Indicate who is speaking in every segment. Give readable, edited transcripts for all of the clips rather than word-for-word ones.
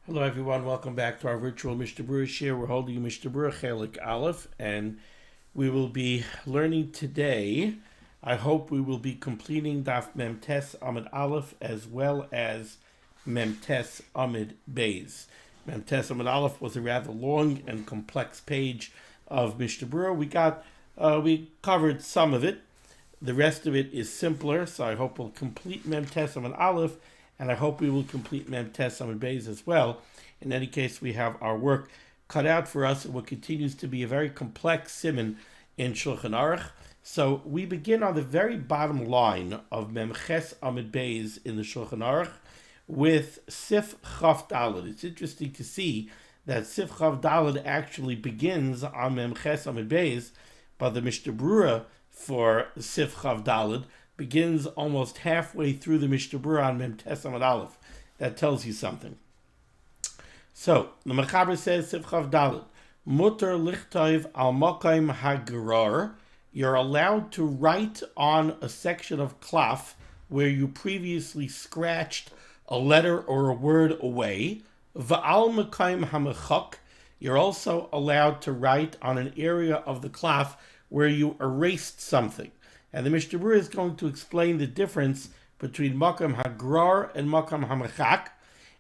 Speaker 1: Hello everyone, welcome back to our virtual Mishnah Berurah share. We're holding Mishnah Berurah Chelik Aleph, and we will be learning today. I hope we will be completing Daf Memtes Amid Aleph as well as Memtes Amid Beis. Memtes Amid Aleph was a rather long and complex page of Mishnah Berurah. We covered some of it. The rest of it is simpler, so I hope we'll complete Memtes Amid Aleph, and I hope we will complete Memtes Amid Beis as well. In any case, we have our work cut out for us in what continues to be a very complex Siman in Shulchan Aruch. So we begin on the very bottom line of Memches Amid Beis in the Shulchan Aruch with Sif Chav Daled. It's interesting to see that Sif Chav Daled actually begins on Memches Amid Beis, but the Mishnah Berurah for Sif Chav Daled begins almost halfway through the Mishnah Berurah on Memtes Amid Aleph. That tells you something. So the Mechaber says, Sif Chav Daled, Mutter lichtov al makaim hagrar. You're allowed to write on a section of klaf where you previously scratched a letter or a word away. Va'al makaim hamechak. You're also allowed to write on an area of the klaf where you erased something. And the Mishnah Berurah is going to explain the difference between makam hagrar and makam hamechak.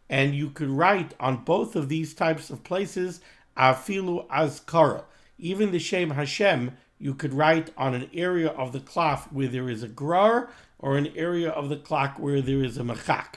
Speaker 1: And you could write on both of these types of places, afilu azkara. Even the Shem Hashem, you could write on an area of the klaf where there is a grar, or an area of the klaf where there is a mechak.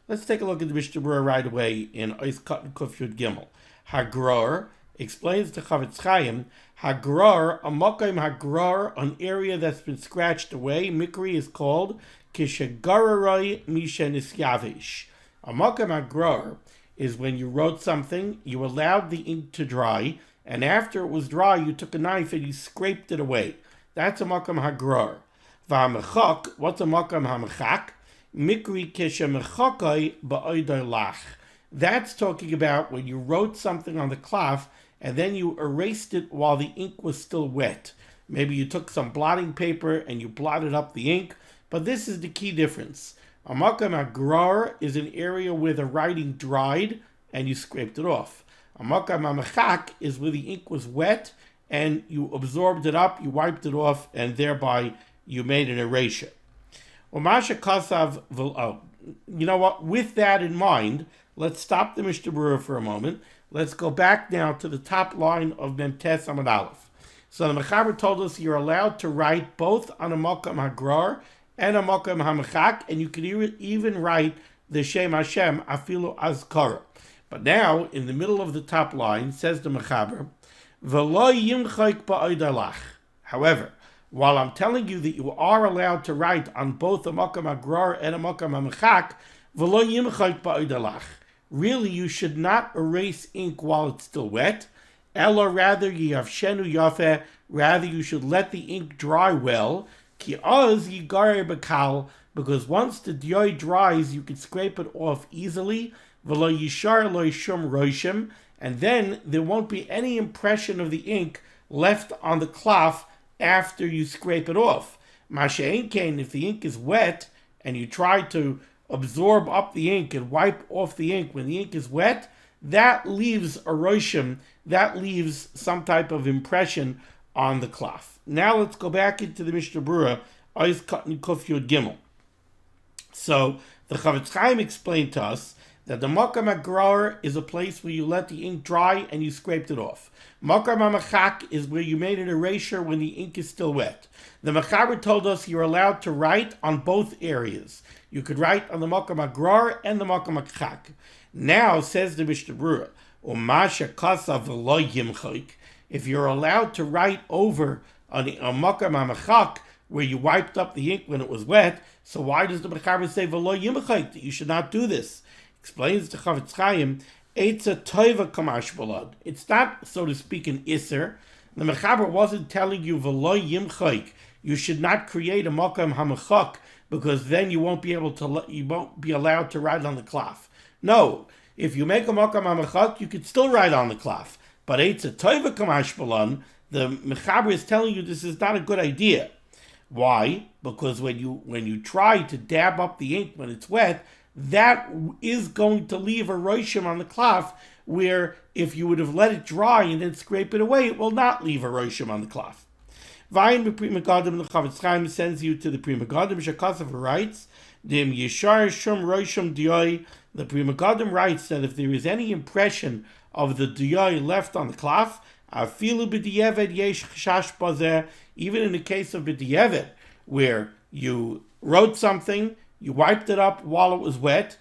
Speaker 1: Let's take a look at the Mishnah Berurah right away in Ois Katan Kuf Yud Gimel. Hagrar explains to Chavetz Chaim, Hagrar, a makam hagrar, an area that's been scratched away, Mikri is called Kishagararai Misha Nisyavish. A makam hagrar is when you wrote something, you allowed the ink to dry, and after it was dry, you took a knife and you scraped it away. That's a makam hagrar. V'hamechak, what's a makam hamechak? Mikri keshemechakai ba'oidai lach. That's talking about when you wrote something on the klaf, and then you erased it while the ink was still wet. Maybe you took some blotting paper and you blotted up the ink, but this is the key difference. A makam hagrar is an area where the writing dried and you scraped it off. A makam hamechak is where the ink was wet and you absorbed it up, you wiped it off, and thereby you made an erasure. Umasha kasav you know what? With that in mind, let's stop the Mishnah Berurah for a moment. Let's go back now to the top line of Memtes Amid Aleph. So the Mechaber told us you're allowed to write both on a makam hagrar and a makam hamechak, and you can even write the Shem Hashem afilu azkara. But now, in the middle of the top line, says the Mechaber, v'lo yimchayk ba'oidalach. However, while I'm telling you that you are allowed to write on both a makam hagrar and a makam hamechak, v'lo yimchayk ba'oidalach. Really, you should not erase ink while it's still wet. Ella, rather, yavshenu yafeh. Rather, you should let the ink dry well. Ki oz yigarer bekal, because once the dyoy dries, you can scrape it off easily. V'lo yishar lo yishum roishim, and then there won't be any impression of the ink left on the klaf after you scrape it off. Mashe'en kain, if the ink is wet and you try to absorb up the ink and wipe off the ink when the ink is wet, that leaves a roishim, that leaves some type of impression on the klaf. Now let's go back into the Mishnah Berurah, Ois Katan Kuf Yud Gimel. So the Chavetz Chaim explained to us that the makam hagrar is a place where you let the ink dry and you scraped it off. Makam hamechak is where you made an erasure when the ink is still wet. The Mechaber told us you're allowed to write on both areas. You could write on the makam hagrar and the makam hamechak. Now, says the Mishnah Berurah, Umasha kasav v'lo yimchayk. If you're allowed to write over on a makam hamechak where you wiped up the ink when it was wet, so why does the Mechaber say v'lo yimchayk, that you should not do this? Explains to Chavetz Chaim, it's a toiva kamash balad. It's not, so to speak, an iser. The Mechaber wasn't telling you v'lo yimchayk, you should not create a makam hamechak, because then you won't be allowed to write on the klaf. No, if you make a makam hamechak, you could still write on the klaf. But it's a toiva kamash balan. The Mechaber is telling you this is not a good idea. Why? Because when you try to dab up the ink when it's wet, that is going to leave a roshim on the cloth, where if you would have let it dry and then scrape it away, it will not leave a roshim on the cloth. Vayin b'Pri Megadim, the Chavetz Chaim sends you to the Pri Megadim. Shekasav writes, Dim Yishar Shum Roshim Diyoi. The Pri Megadim writes that if there is any impression of the Diyoi left on the cloth, Afilu b'Di'eved Yesh Chashash Bazeh, even in the case of b'Di'eved, where you wrote something, you wiped it up while it was wet,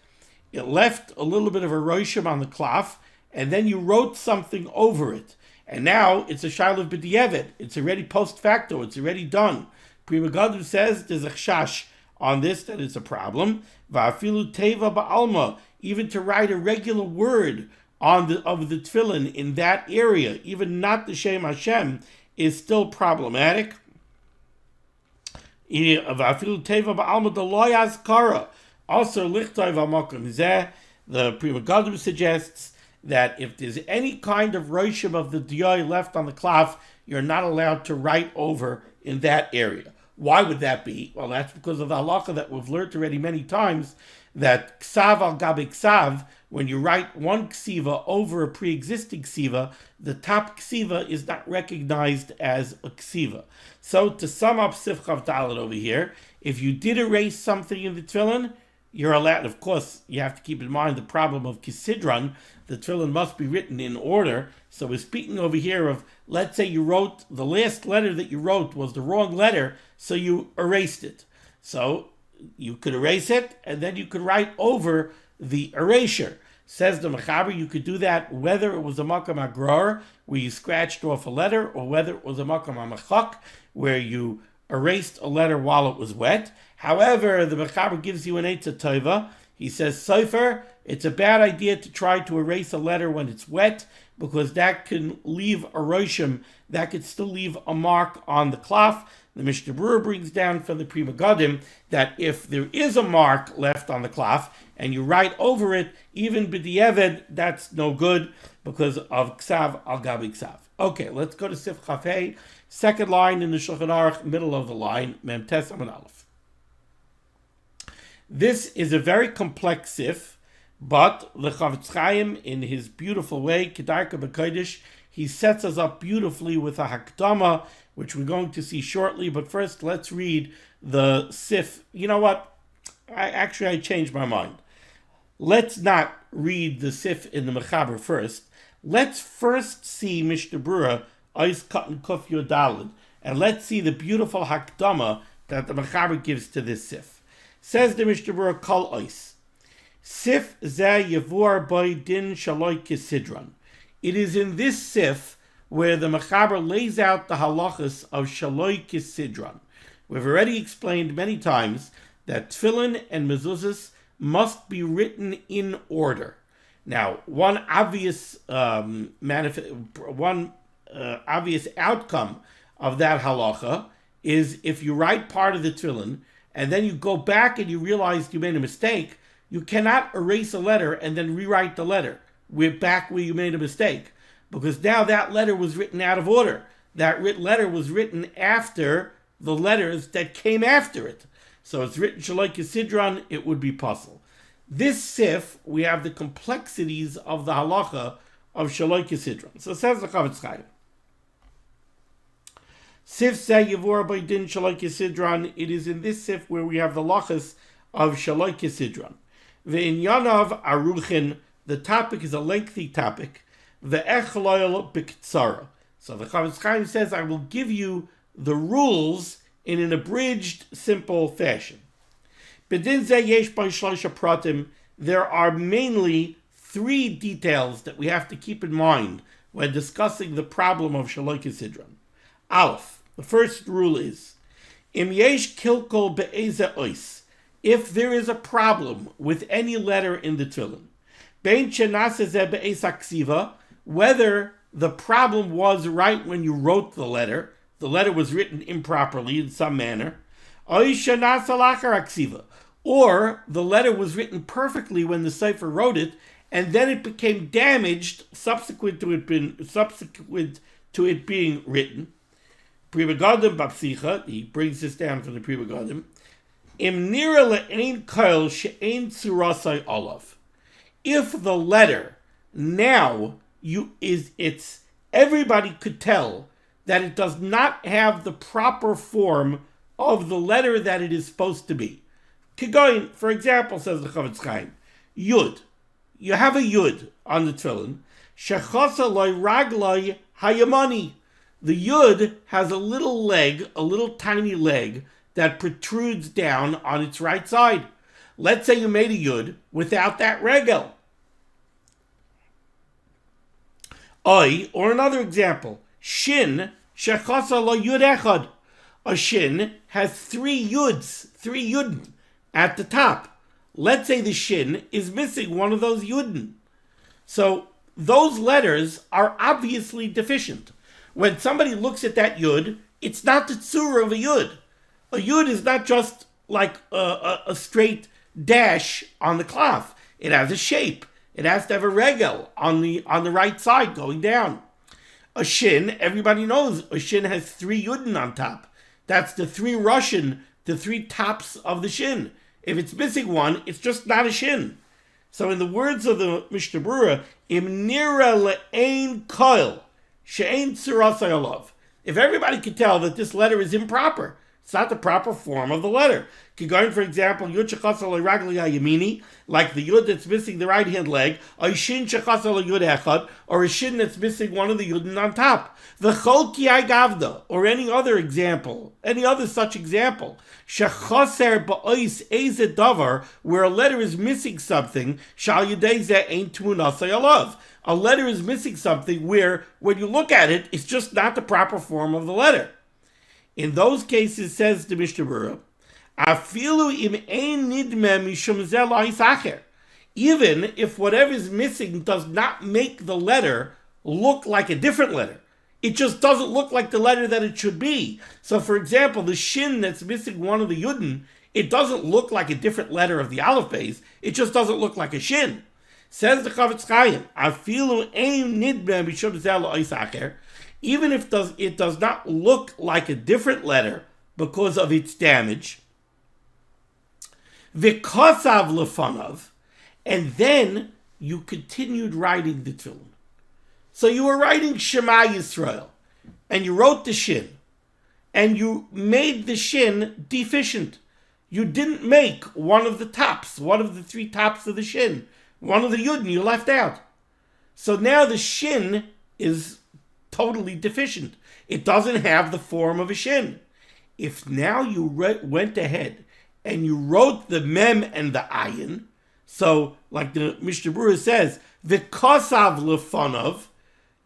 Speaker 1: it left a little bit of a roshim on the cloth, and then you wrote something over it. And now it's a shayla b'di'eved. It's already post facto. It's already done. Pri Megadim says there's a chash on this, that it's a problem. Va'afilu teva ba'alma, even to write a regular word of the tefillin in that area, even not the Shem Hashem, is still problematic. Va'afilu teva ba'alma deloy azkara. Also, lichtay v'amakom zeh. The Pri Megadim suggests that if there's any kind of roshim of the diyai left on the cloth, you're not allowed to write over in that area. Why would that be? Well, that's because of the halacha that we've learned already many times, that ksav al gabi ksav, when you write one ksiva over a pre-existing ksiva, the top ksiva is not recognized as a ksiva. So to sum up Sif Chav Dalet over here, if you did erase something in the tefillin, you're allowed. Of course, you have to keep in mind the problem of kisidron. The tefillin must be written in order. So we're speaking over here of, let's say you wrote, the last letter that you wrote was the wrong letter, so you erased it. So you could erase it, and then you could write over the erasure. Says the Mechaber, you could do that whether it was a makam agror, where you scratched off a letter, or whether it was a makam amachak, where you erased a letter while it was wet. However, the Mechaber gives you an Eitzah Tova. He says, Sofer, it's a bad idea to try to erase a letter when it's wet, because that can leave a roshim, that could still leave a mark on the cloth. The Mishnah Berurah brings down from the Pri Megadim that if there is a mark left on the cloth and you write over it, even b'di'eved, that's no good because of ksav al gabi ksav. Okay, let's go to Sif Chafei, second line in the Shulchan Aruch, middle of the line, Mem Tes Amud Aleph. This is a very complex sif, but the Chavetz Chaim, in his beautiful way, Kedarka B'Kodesh, he sets us up beautifully with a hakdama, which we're going to see shortly. But first, let's read the sif. You know what? I changed my mind. Let's not read the sif in the Mechaber first. Let's first see Mishnah Berurah, Ois Katan Kuf Yud Daled, and let's see the beautiful hakdama that the Mechaber gives to this sif. Says the Mishnah Berurah, Kol Ois. Sif zeh yavur by din shaloi kisidron. It is in this sif where the Mechaber lays out the halachas of shaloi kisidron. We've already explained many times that tefillin and mezuzahs must be written in order. Now, one obvious outcome of that halacha is if you write part of the tefillin and then you go back and you realize you made a mistake, you cannot erase a letter and then rewrite the letter. We're back where you made a mistake, because now that letter was written out of order. That letter was written after the letters that came after it. So it's written Shaloi Kisidron, it would be puzzle. This sif, we have the complexities of the halacha of Shaloi Kisidron. So says the Chavetz Chaim. Sif Zeh Yavur by Din Shaloi Kisidron, it is in this sif where we have the halachas of Shaloi Kisidron. Ve'inyanav aruchin, the topic is a lengthy topic. Ve'echloil b'ktsara. So the Chavetz Chaim says, I will give you the rules in an abridged, simple fashion. B'din zeh yesh by shloisha pratim, there are mainly 3 details that we have to keep in mind when discussing the problem of Shaloi Kisidron. Aleph, the first rule is, Im yesh kilkol be'eze ois, if there is a problem with any letter in the tefillin, bein shenase zeh be'ez haksiva, whether the problem was right when you wrote the letter was written improperly in some manner, or the letter was written perfectly when the cipher wrote it, and then it became damaged subsequent to it being written. Pri Megadim Bapsicha, he brings this down from the Pri Megadim. Im nira le'ein koil she'ein tzurasai olav. If the letter now it's everybody could tell that it does not have the proper form of the letter that it is supposed to be. Kigoyin, for example, says the Chavetz Chaim, Yud. You have a Yud on the tefillin. Shechasa loy ragloi hayamani. The Yud has a little leg, a little tiny leg, that protrudes down on its right side. Let's say you made a Yud without that regel. Or another example, Shin shechasa lo Yud echad. A Shin has three Yudin at the top. Let's say the Shin is missing one of those Yudin. So those letters are obviously deficient. When somebody looks at that Yud, it's not the tzura of a Yud. A Yud is not just like a straight dash on the cloth. It has a shape. It has to have a regel on the right side going down. A Shin, everybody knows, a Shin has three Yudin on top. That's the three tops of the Shin. If it's missing one, it's just not a Shin. So in the words of the Mishnah Berurah, Im nira le'ein koil she'ein tzurasai olav. If everybody could tell that this letter is improper, it's not the proper form of the letter. Kigoyin, for example, Yud shechasa lo ragli hayamini, like the Yud that's missing the right hand leg, or Shin shechasa lo Yud echad, or a Shin that's missing one of the Yudin on top. The chol ki gavda, or any other such example, shechaser ba'ois eze davar, where a letter is missing something, shal yedei zeh ein tmunasai alav. A letter is missing something where, when you look at it, it's just not the proper form of the letter. In those cases, says the Mishnah Berurah, afilu im ein nidme mishum zeh lo hisacher. Even if whatever is missing does not make the letter look like a different letter. It just doesn't look like the letter that it should be. So, for example, the Shin that's missing one of the Yudin, it doesn't look like a different letter of the Aleph base. It just doesn't look like a Shin. Says the Chavetz Chaim, afilu ein nidme mishum zeh lo hisacher. Even if it does not look like a different letter because of its damage, v'kosav lefanav, and then you continued writing the tefillin. So you were writing Shema Yisrael, and you wrote the Shin, and you made the Shin deficient. You didn't make one of the tops, one of the three tops of the Shin, one of the Yudin you left out. So now the Shin is totally deficient. It doesn't have the form of a Shin. If now you went ahead and you wrote the Mem and the Ayin, so like the Mishnah Berurah says, v'kosav lefanov,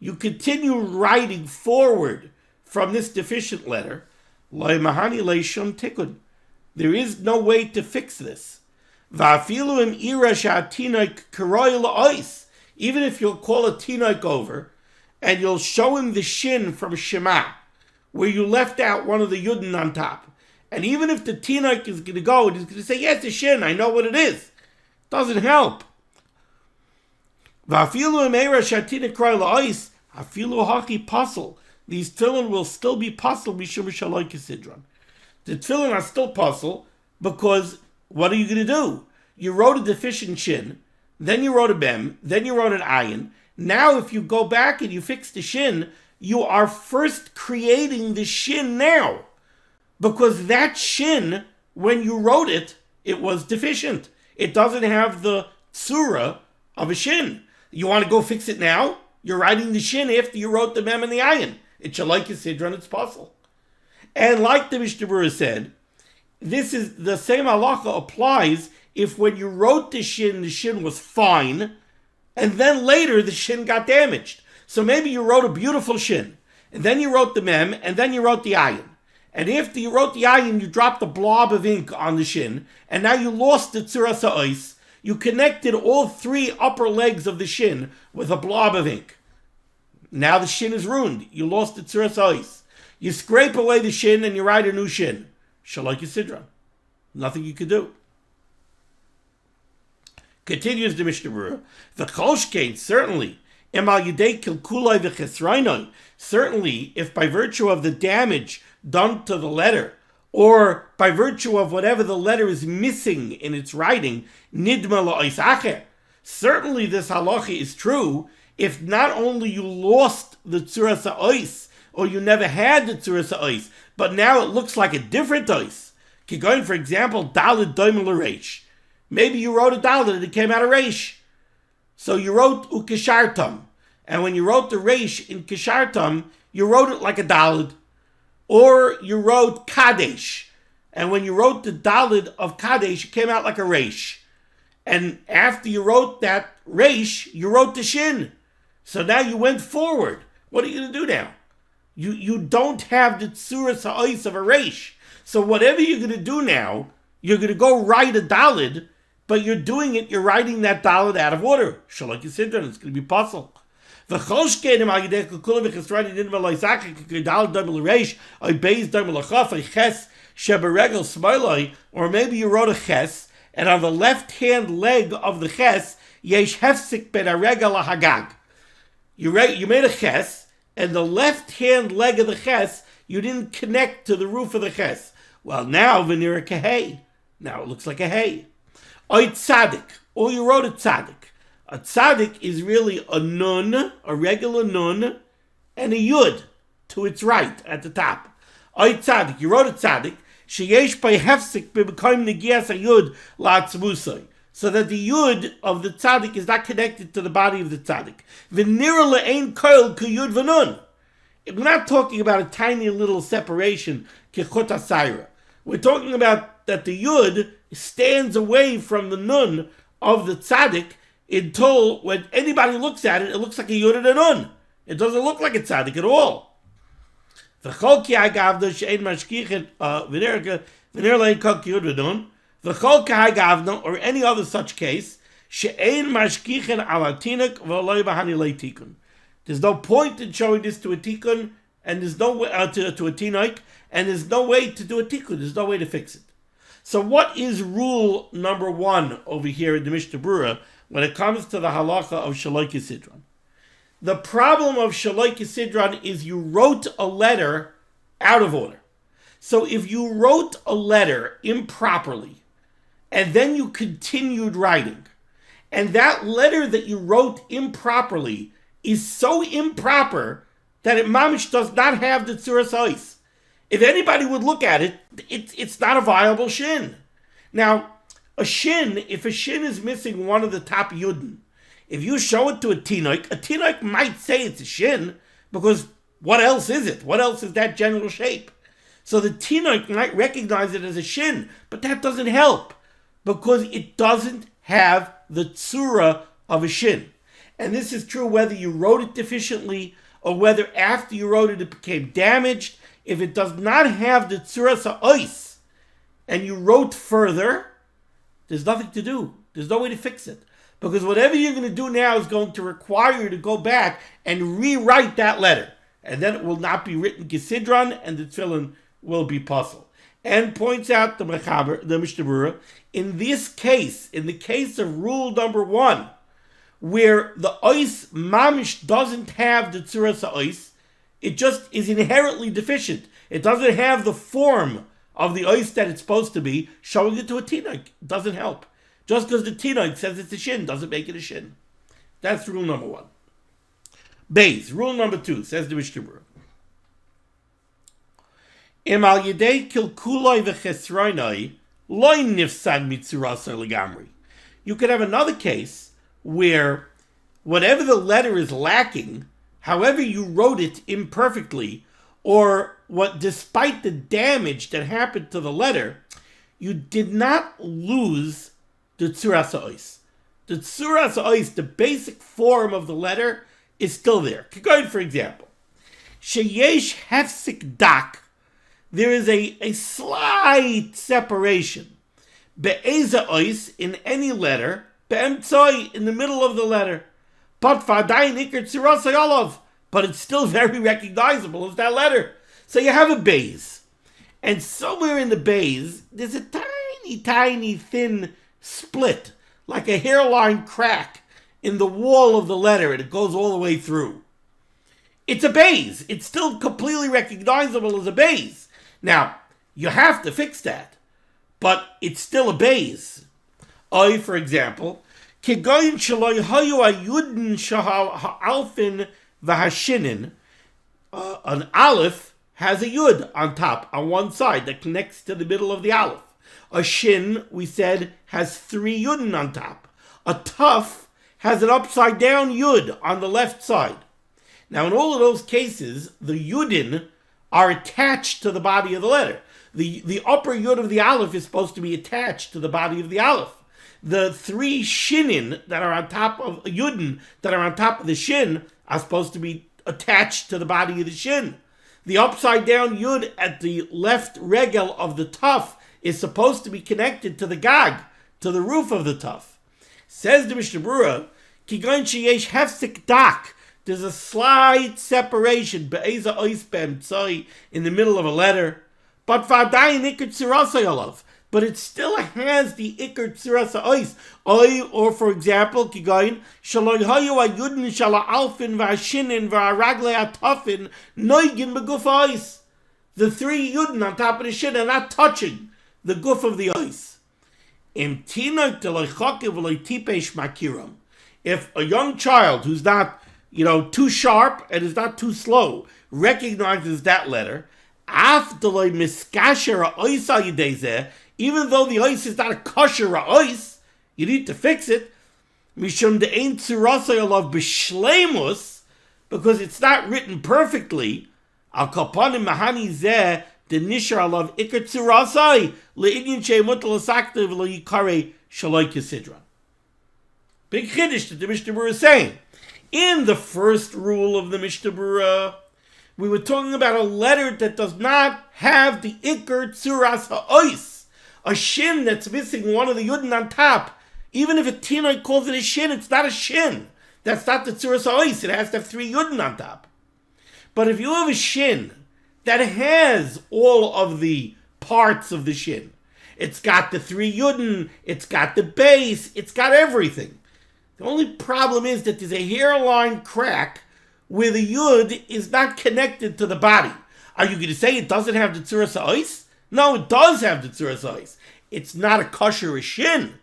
Speaker 1: you continue writing forward from this deficient letter, lo mahani leishon tikkun. There is no way to fix this. Va'afilu im ira sha'atinoik karoi la'ois. Even if you'll call a tinoik over, and you'll show him the Shin from Shema, where you left out one of the Yudin on top. And even if the Tinoik is going to go, he's going to say, yes, it's a Shin, I know what it is. Doesn't help. V'afilu emeira shatina krai la'ois, afilu haki puzzle. These tefillin will still be puzzle mishum shaloi kisidron. The tefillin are still puzzle because what are you going to do? You wrote a deficient Shin, then you wrote a Mem, then you wrote an Ayin. Now, if you go back and you fix the Shin, you are first creating the Shin now. Because that Shin, when you wrote it, it was deficient. It doesn't have the tzura of a Shin. You want to go fix it now? You're writing the Shin after you wrote the Mem and the Ayin. It's like Sidron, it's possible. And like the Mishnah Berurah said, this is the same halacha applies if when you wrote the Shin was fine, and then later the Shin got damaged. So maybe you wrote a beautiful Shin, and then you wrote the Mem, and then you wrote the Ayin. And after you wrote the Ayin, you dropped a blob of ink on the Shin, and now you lost the Tzuras HaOis. You connected all three upper legs of the Shin with a blob of ink. Now the Shin is ruined. You lost the Tzuras HaOis. You scrape away the Shin and you write a new Shin. Shaloi Kisidron. Nothing you could do. Continues the Mishnah Berurah. The Cholshkein, certainly, Emal Yidei Kilkulai v'Chesrainoi, certainly, if by virtue of the damage done to the letter, or by virtue of whatever the letter is missing in its writing, nidma la'ois acher. Certainly this halacha is true if not only you lost the tzuras ha'ois, or you never had the tzuras ha'ois, but now it looks like a different ois. Going, for example, dalid doimel reish. Maybe you wrote a dalid and it came out a reish. So you wrote ukishartam, and when you wrote the reish in kishartam, you wrote it like a dalid. Or you wrote kadesh, and when you wrote the dalid of kadesh, it came out like a reish. And after you wrote that reish, you wrote the shin. So now you went forward. What are you going to do now? You don't have the tzuras ha'ois of a reish. So whatever you're going to do now, you're going to go write a dalid, but you're doing it, you're writing that dalid out of order. Shalok Yisidron, it's going to be puzzle. Or maybe you wrote a ches, and on the left-hand leg of the ches, yesh hefsik ben haregel lahagag. You made a ches, and the left-hand leg of the ches, you didn't connect to the roof of the ches. Well, now v'nira kahei. Now it looks like a hay. Oy tzadik, or you wrote a tzadik. A tzadik is really a nun, a regular nun, and a yud to its right at the top. Oy tzadik, you wrote a tzadik. Sheyesh by hefsik b'bekoim negias a yud la'atzmusay. So that the yud of the tzaddik is not connected to the body of the tzaddik. V'nira le'ein koil k'yud v'nun. We're not talking about a tiny little separation, k'chut asayra. We're talking about that the yud stands away from the nun of the tzaddik until when anybody looks at it, it looks like a yud and a nun. It doesn't look like a tzaddik at all. V'chol ki ha'gavda she'ein mashkichet v'nira le'ein koil k'yud v'nun. V'chol kahai gavna, or any other such case, she'ein mashkichen ala tinik v'oloi b'hanilei tikun. There's no point in showing this to a tikun, and there's no way to a tinoik, and there's no way to do a tikun. There's no way to fix it. So, what is rule number 1 over here in the Mishnah Berurah when it comes to the halacha of Shaloi Kisidron? The problem of Shaloi Kisidron is you wrote a letter out of order. So, if you wrote a letter improperly, and then you continued writing, and that letter that you wrote improperly is so improper that it mamish does not have the tzuras ha'ois. If anybody would look at it, it's not a viable shin. Now, a shin, if a shin is missing one of the top yudin, if you show it to a tinoik might say it's a shin, because what else is it? What else is that general shape? So the tinoik might recognize it as a shin, but that doesn't help, because it doesn't have the tzura of a shin. And this is true whether you wrote it deficiently or whether after you wrote it became damaged. If it does not have the tzuras ha'ois and you wrote further, there's nothing to do. There's no way to fix it. Because whatever you're going to do now is going to require you to go back and rewrite that letter. And then it will not be written Kisidron and the tefillin will be puzzled. And points out the Mishnah Berurah, in this case, in the case of rule number 1, where the ois mamish doesn't have the tzuras ha'ois, it just is inherently deficient. It doesn't have the form of the ois that it's supposed to be. Showing it to a tinoik doesn't help. Just because the tinoik says it's a shin doesn't make it a shin. That's rule number 1. Beis, rule number 2, says the Mishnah Berurah. Im al yedei kilkuloi v'chesroinoi loy nifsad mitzurasar legamri. You could have another case where whatever the letter is lacking, however you wrote it imperfectly, or what, despite the damage that happened to the letter, you did not lose the tzuras ha'ois. The tzuras ha'ois, the basic form of the letter, is still there. For example, sheyesh hefsik dak, there is a slight separation. Be'eza ois, in any letter, be'emtzoi, in the middle of the letter. But v'adayin ikar tzuras ha'olav, but it's still very recognizable as that letter. So you have a beis, and somewhere in the beis, there's a tiny, tiny, thin split, like a hairline crack in the wall of the letter, and it goes all the way through. It's a beis. It's still completely recognizable as a beis. Now, you have to fix that. But it still obeys. For example, Kigoyin Shaloi Hayu Ayudin Alfin Vahashinin. An aleph has a yud on top, on one side, that connects to the middle of the aleph. A shin, we said, has 3 yudin on top. A tuf has an upside down yud on the left side. Now, in all of those cases, the yudin are attached to the body of the letter. The upper yud of the aleph is supposed to be attached to the body of the aleph. The 3 shinin that are on top of yudin, that are on top of the shin, are supposed to be attached to the body of the shin. The upside down yud at the left regel of the tuf is supposed to be connected to the gag, to the roof of the tuf. Says the Mishnah Berurah, Kigoyin sheyesh hefsek dak. There's a slight separation be'eza ois be'emtzai in the middle of a letter, but v'adayin ikar tzirasai alav. But it still has the ikar tzirasa ois. Or for example, Kigoyin shaloi hayu ayudin shala alfin v'ashinin v'aragle atafin noigin beguf ois. The 3 yudin on top of the shin are not touching the guf of the ois. If a young child who's not, too sharp and is not too slow recognizes that letter, even though the ois is not a kosher ois, you need to fix it, because it's not written perfectly. The nishar alav ikar tzirasai le'inyan she'emut l'saktiv lo'yikare shaloi kisidra. Big chiddush that the Mishnah Berurah is saying. In the first rule of the Mishnah Berurah, we were talking about a letter that does not have the ikar tziras ha'ois, a shin that's missing one of the yudin on top. Even if a tinoi calls it a shin, it's not a shin. That's not the tziras ha'ois. It has to have 3 yudin on top. But if you have a shin that has all of the parts of the shin, it's got the 3 yudin, it's got the base, it's got everything. The only problem is that there's a hairline crack where the yud is not connected to the body. Are you going to say it doesn't have the tzuras ha'ois? No, it does have the tzuras ha'ois. It's not a kosher shin.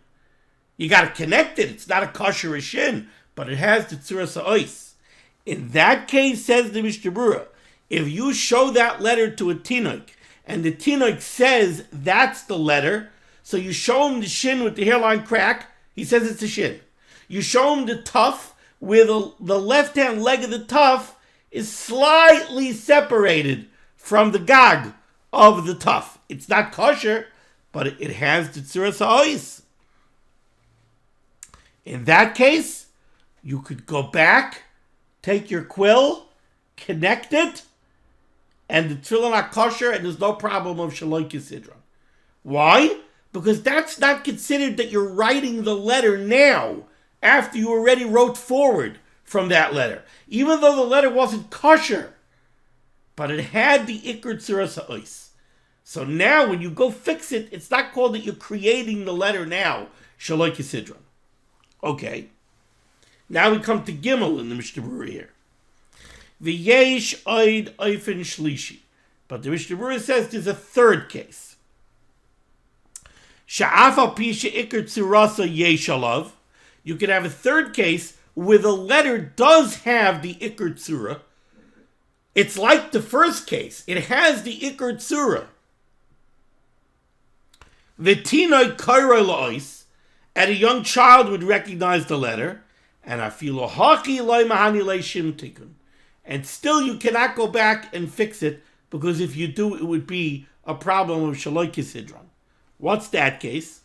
Speaker 1: You got to connect it. It's not a kosher shin, but it has the tzuras ha'ois. In that case, says the Mishnah Berurah, if you show that letter to a tinoik, and the tinoik says that's the letter, so you show him the shin with the hairline crack, he says it's a shin. You show him the tuf, where the left-hand leg of the tuf is slightly separated from the gag of the tuf. It's not kosher, but it has the tzuras ha'ois. In that case, you could go back, take your quill, connect it, and the tefillin are kosher, and there's no problem of shaloi kisidra. Why? Because that's not considered that you're writing the letter now, after you already wrote forward from that letter. Even though the letter wasn't kosher, but it had the ikar tzuras ha'ois. So now when you go fix it, it's not called that you're creating the letter now, shaloi kisidra. Okay. Now we come to Gimel in the Mishnah Berurah here. V'yesh oid oifen shlishi. But the Mishnah Berurah says there's a third case. Sha'af al pi she'ikar tzirasa yesh alav. You could have a third case where the letter does have the ikar tzura. It's like the first case. It has the ikar tzura. V'tinoi kairo la'ois. And a young child would recognize the letter. And afilu haki loy mahani leishim tikun. And still you cannot go back and fix it, because if you do, it would be a problem of shaloi kisidron. What's that case?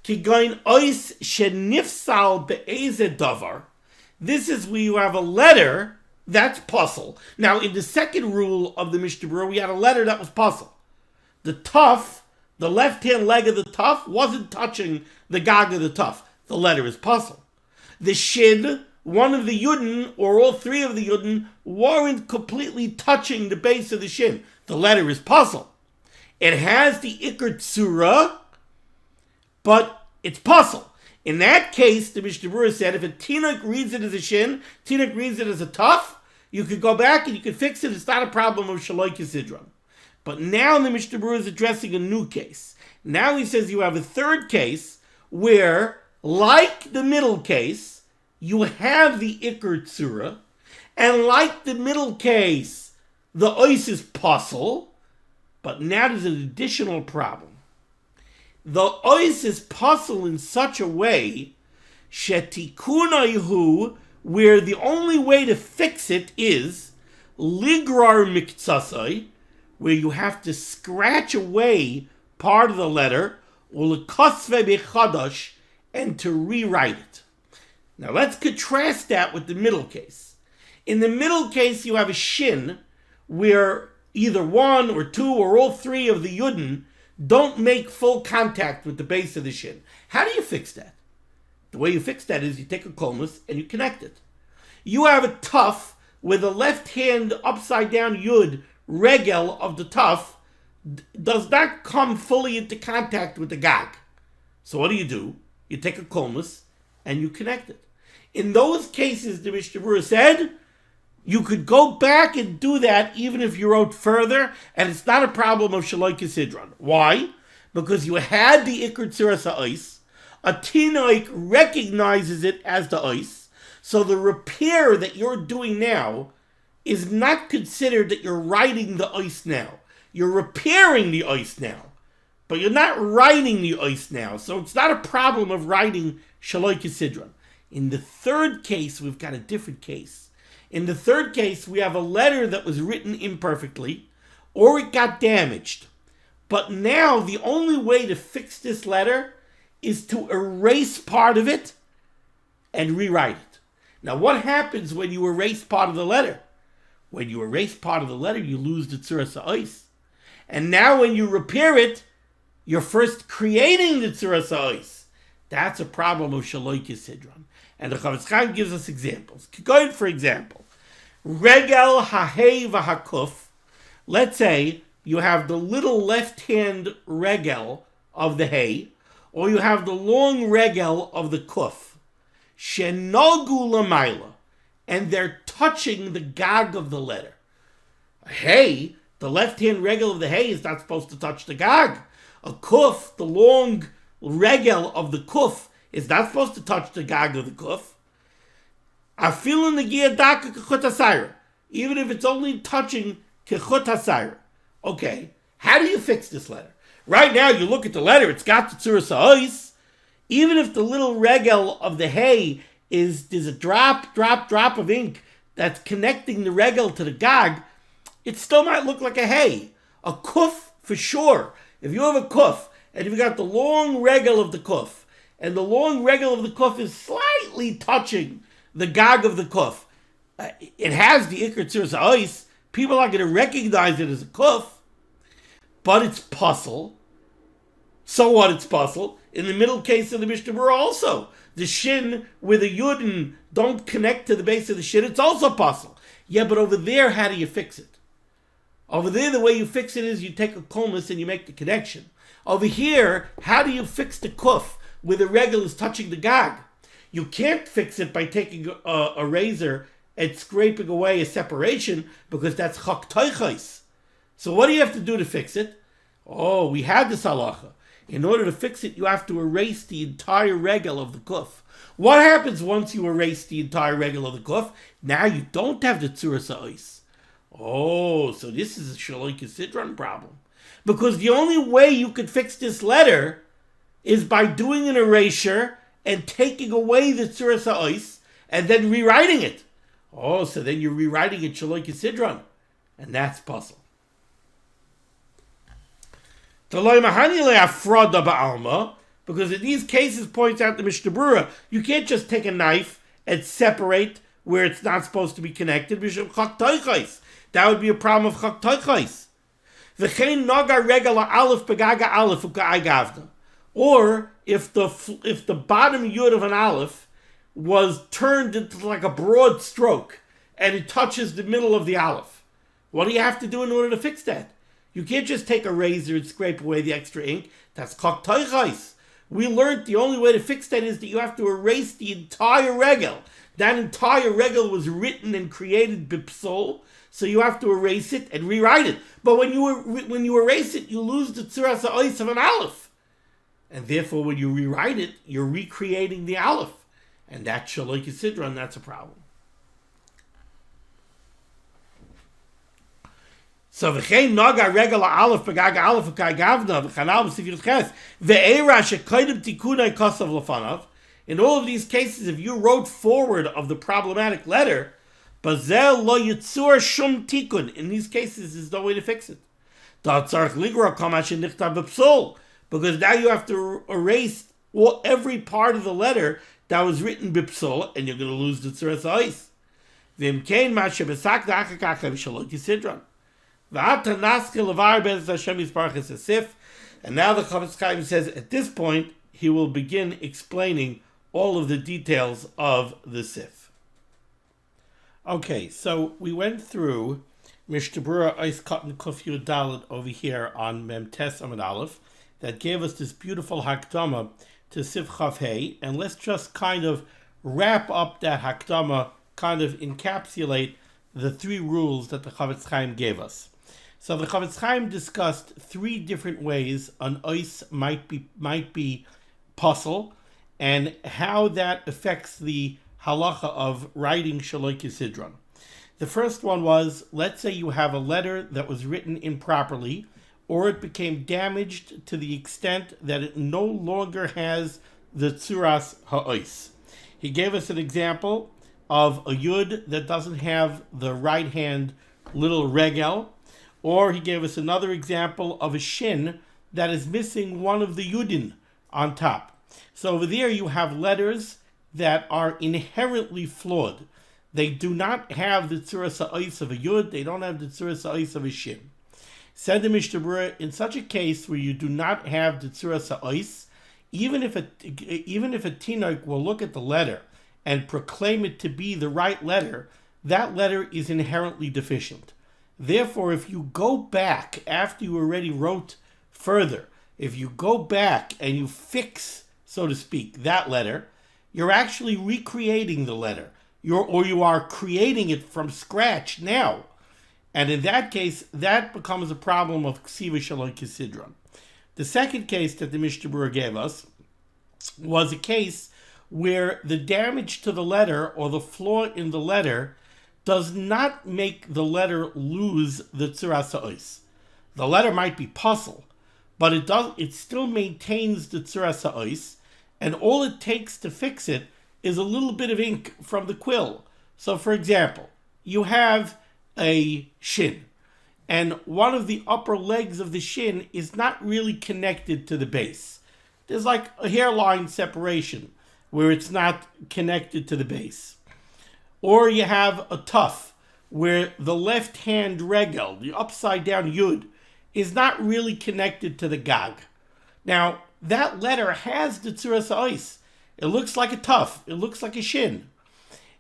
Speaker 1: Kigoin ois shenifsal be'ezeh davar. This is where you have a letter that's puzzle. Now, in the second rule of the Mishnah Berurah, we had a letter that was puzzle. The tuf, the left-hand leg of the tuf, wasn't touching the gag of the tuf. The letter is puzzle. The shin, one of the yudin, or all 3 of the yudin, weren't completely touching the base of the shin. The letter is puzzle. It has the ikar tzura, but it's puzzle. In that case, the Mishnah Berurah said, if a tinuk reads it as a shin, tinuk reads it as a tuf, you could go back and you could fix it. It's not a problem of shaloi kisidron. But now the Mishnah Berurah is addressing a new case. Now he says you have a third case where, like the middle case, you have the Iker Tzura, and like the middle case, the ois is puzzle, but now there's an additional problem. The ois is puzzle in such a way, shetikunayhu, where the only way to fix it is ligrar miktsasai, where you have to scratch away part of the letter, ulekosve bechadash, and to rewrite it. Now let's contrast that with the middle case. In the middle case, you have a shin where either one or two or all three of the yudin don't make full contact with the base of the shin. How do you fix that? The way you fix that is you take a kolmus and you connect it. You have a tuf where the left hand upside down yud regel of the tuf does not come fully into contact with the gag. So what do? You take a kolmus and you connect it. In those cases, the Mishnah Berurah said, you could go back and do that even if you wrote further, and it's not a problem of Shaloi Kisidron. Why? Because you had the Iker Tzuras HaOis, a Tinoik recognizes it as the Ois, so the repair that you're doing now is not considered that you're writing the Ois now. You're repairing the Ois now, but you're not writing the Ois now, so it's not a problem of writing Shaloi Kisidron. In the third case, we've got a different case. In the third case, we have a letter that was written imperfectly, or it got damaged. But now the only way to fix this letter is to erase part of it and rewrite it. Now, what happens when you erase part of the letter? When you erase part of the letter, you lose the Tzuras HaOis. And now when you repair it, you're first creating the Tzuras HaOis. That's a problem of Shaloi Kisidron. And the Chavetz Chaim gives us examples. Going for example, Regel hahei v'hakuf. Let's say you have the little left-hand regel of the hey, or you have the long regel of the kuf. Shenogu l'mayla, and they're touching the gag of the letter. Hey, the left-hand regel of the hey is not supposed to touch the gag. A kuf, the long regel of the kuf, is not supposed to touch the gag of the kuf. Afil in the giyadaka kechut hasayra, even if it's only touching kechut hasayra. Okay, how do you fix this letter? Right now, you look at the letter; it's got the tzuras ha'ois. Even if the little regel of the hay there's a drop of ink that's connecting the regel to the gag, it still might look like a hay. A kuf for sure. If you have a kuf and you've got the long regel of the kuf, and the long regel of the kuf is slightly touching the gag of the kuf, it has the Iker Tzuras HaOis. People are going to recognize it as a kuf, but it's puzzle. So what? It's puzzle. In the middle case of the Mishnah Berurah also, the shin where the yudin don't connect to the base of the shin, it's also puzzle. Yeah, but over there, how do you fix it? Over there, the way you fix it is you take a kolmus and you make the connection. Over here, how do you fix the kuf where the regel is touching the gag? You can't fix it by taking a razor and scraping away a separation, because that's chak toichos. So what do you have to do to fix it? Oh, we had this halacha. In order to fix it, you have to erase the entire regel of the kuf. What happens once you erase the entire regel of the kuf? Now you don't have the tzuras ha'ois. Oh, so this is a Shaloi Kisidron problem. Because the only way you could fix this letter is by doing an erasure and taking away the tzuras ha'ois and then rewriting it. Oh, so then you're rewriting it Shaloi Kisidron. And that's puzzle. Because in these cases, points out the Mishnah Berurah, you can't just take a knife and separate where it's not supposed to be connected. That would be a problem of chak toichos. Or if the bottom yud of an aleph was turned into like a broad stroke and it touches the middle of the aleph, what do you have to do in order to fix that? You can't just take a razor and scrape away the extra ink. That's chak toichos. We learned the only way to fix that is that you have to erase the entire regel. That entire regel was written and created bipsol, so you have to erase it and rewrite it. But when you erase it, you lose the tzuras ha'ois of an aleph. And therefore, when you rewrite it, you're recreating the aleph. And that's shaloi kisidron, that's a problem. So v'chein naga regel ha'aleph b'gag aleph v'kai gavna v'chanal b'sifir ches ve'era shekoidem tikunai kosav lefanav. In all of these cases, if you wrote forward of the problematic letter, bazel lo yitzur shum tikun. In these cases, there's no way to fix it. Because now you have to erase every part of the letter that was written bipsol, and you're going to lose the tzuras ha'ois. V'imkein ma shebesak da'achakachem shalot yisidron. V'ata naske levar bez Hashem yisparach es asif. And now the Chavetz Chaim says, at this point, he will begin explaining all of the details of the sif. Okay, so we went through Mishnah Berurah Eis Katan Kuf Yud Dalet over here on Mem Tes Amud Aleph that gave us this beautiful Hakdama to Sif Chav Hey, and let's just kind of wrap up that Hakdama, kind of encapsulate the three rules that the Chavetz Chaim gave us. So the Chavetz Chaim discussed three different ways an ois might be puzzle, and how that affects the halacha of writing shaloi kisidron. The first one was, let's say you have a letter that was written improperly, or it became damaged to the extent that it no longer has the tzuras ha'ois. He gave us an example of a yud that doesn't have the right hand little regel, or he gave us another example of a shin that is missing one of the yudin on top. So over there you have letters that are inherently flawed. They do not have the tzuras ha'ois of a yud, they don't have the tzuras ha'ois of a shin. Said the Mishnah Berurah, in such a case where you do not have the tzuras ha'ois, even if a tinoik will look at the letter and proclaim it to be the right letter, that letter is inherently deficient. Therefore, if you go back after you already wrote further, if you go back and you fix, so to speak, that letter, you're actually recreating the letter. You are creating it from scratch now. And in that case, that becomes a problem of ksiva shaloi kisidron. The second case that the Mishnah Berurah gave us was a case where the damage to the letter or the flaw in the letter does not make the letter lose the tzuras ha'ois. The letter might be puzzle, but it still maintains the tzuras ha'ois, and all it takes to fix it is a little bit of ink from the quill. So for example, you have a shin, and one of the upper legs of the shin is not really connected to the base. There's like a hairline separation where it's not connected to the base. Or you have a tuff where the left hand regel, the upside down yud, is not really connected to the gag. Now, that letter has the tzuras ha'ois. It looks like a tuff. It looks like a shin.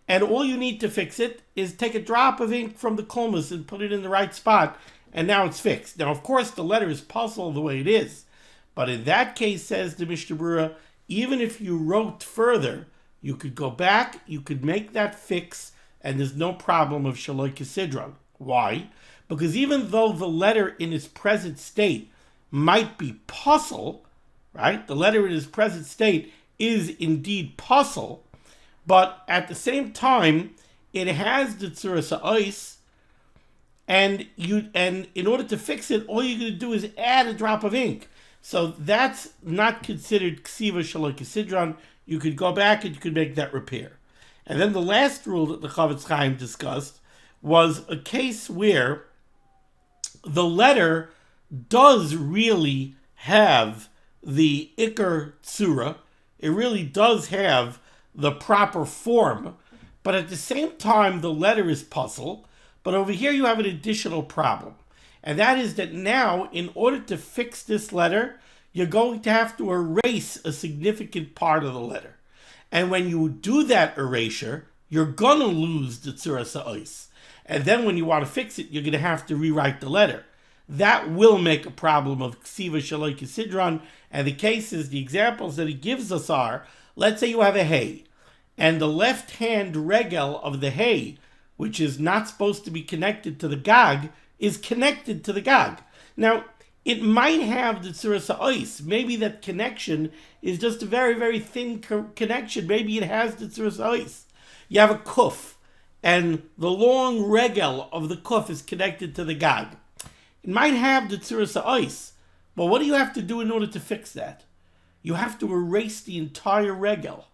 Speaker 1: And all you need to fix it is take a drop of ink from the kulmus and put it in the right spot, and now it's fixed. Now, of course, the letter is puzzled the way it is. But in that case, says the Mishnah Berurah, even if you wrote further, you could go back, you could make that fix, and there's no problem of shaloi kisidron. Why? Because even though the letter in its present state might be puzzle, right? The letter in its present state is indeed puzzle, but at the same time, it has the tzuras ha'ois, and in order to fix it, all you're going to do is add a drop of ink. So that's not considered ksiva shaloi kisidron. You could go back and you could make that repair. And then the last rule that the Chavetz Chaim discussed was a case where the letter does really have the ikar tzura. It really does have the proper form, but at the same time the letter is puzzle. But over here you have an additional problem, and that is that now, in order to fix this letter, you're going to have to erase a significant part of the letter. And when you do that erasure, you're going to lose the tzuras ha'ois. And then when you want to fix it, you're going to have to rewrite the letter. that will make a problem of ksiva shaloi kisidron. And the examples that he gives us are, let's say you have a hay, and the left-hand regel of the hay, which is not supposed to be connected to the gag, is connected to the gag. Now, it might have the tzuras ha'os. Maybe that connection is just a very, very thin connection. Maybe it has the tzuras ha'os. You have a kuf, and the long regel of the kuf is connected to the gag. It might have the tzuras ha'os, but what do you have to do in order to fix that? You have to erase the entire regel.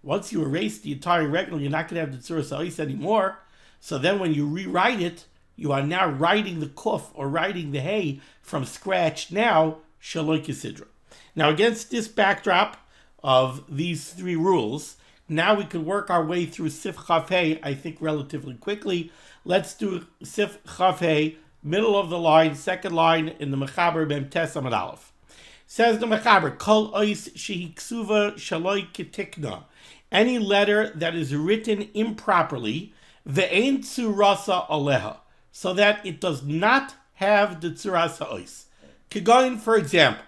Speaker 1: Once you erase the entire regel, you're not going to have the tzuras ha'os anymore. So then when you rewrite it, you are now writing the kuf or writing the hay from scratch now, shaloi kisidra. Now against this backdrop of these three rules, now we can work our way through Sif Chaf Hey, I think relatively quickly. Let's do Sif Chaf Hey, middle of the line, second line in the Mechaber Mem Tes Amud Aleph. Says the Mechaber, Kol Ois Shehi Ksuva Shaloi Kitikna. Any letter that is written improperly, Ve'ein Tzurasa Aleha, so that it does not have the tzuras ha'os. Kegoin, for example,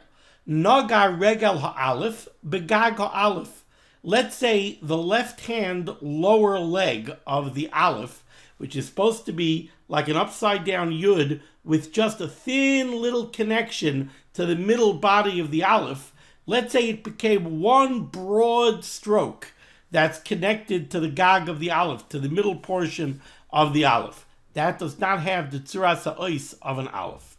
Speaker 1: Naga regel ha'alef, begag ha'alef. Let's say the left-hand lower leg of the aleph, which is supposed to be like an upside-down yud with just a thin little connection to the middle body of the aleph, let's say it became one broad stroke that's connected to the gag of the aleph, to the middle portion of the aleph. That does not have the tzuras ha'os of an aleph.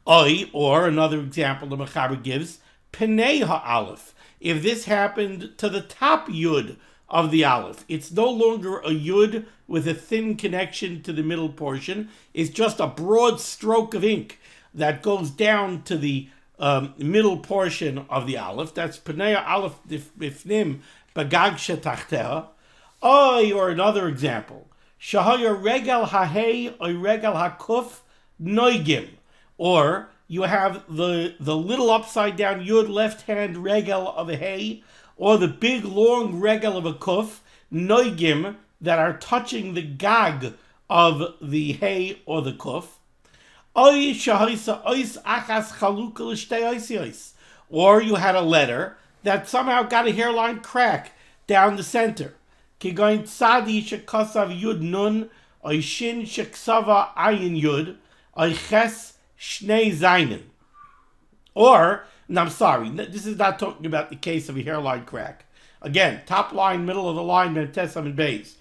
Speaker 1: Or another example the Mechaber gives, penei ha'aleph. If this happened to the top yud of the aleph, it's no longer a yud with a thin connection to the middle portion. It's just a broad stroke of ink that goes down to the middle portion of the aleph. That's penei ha'aleph bifnim bagag shetachteha. Or another example, Shahaya regel hahei or regel hakuf noigim. Or you have the little upside down yud left hand regel of a hay, or the big long regel of a kuf, noigim, that are touching the gag of the hay or the kuf. Or you had a letter that somehow got a hairline crack down the center. Kigoin tzadi shekasav yud nun, oy shin sheksava ayin yud, oy ches shnei zainin. Or, and I'm sorry, this is not talking about the case of a hairline crack. Again, top line, middle of the line, Memtes and Beis.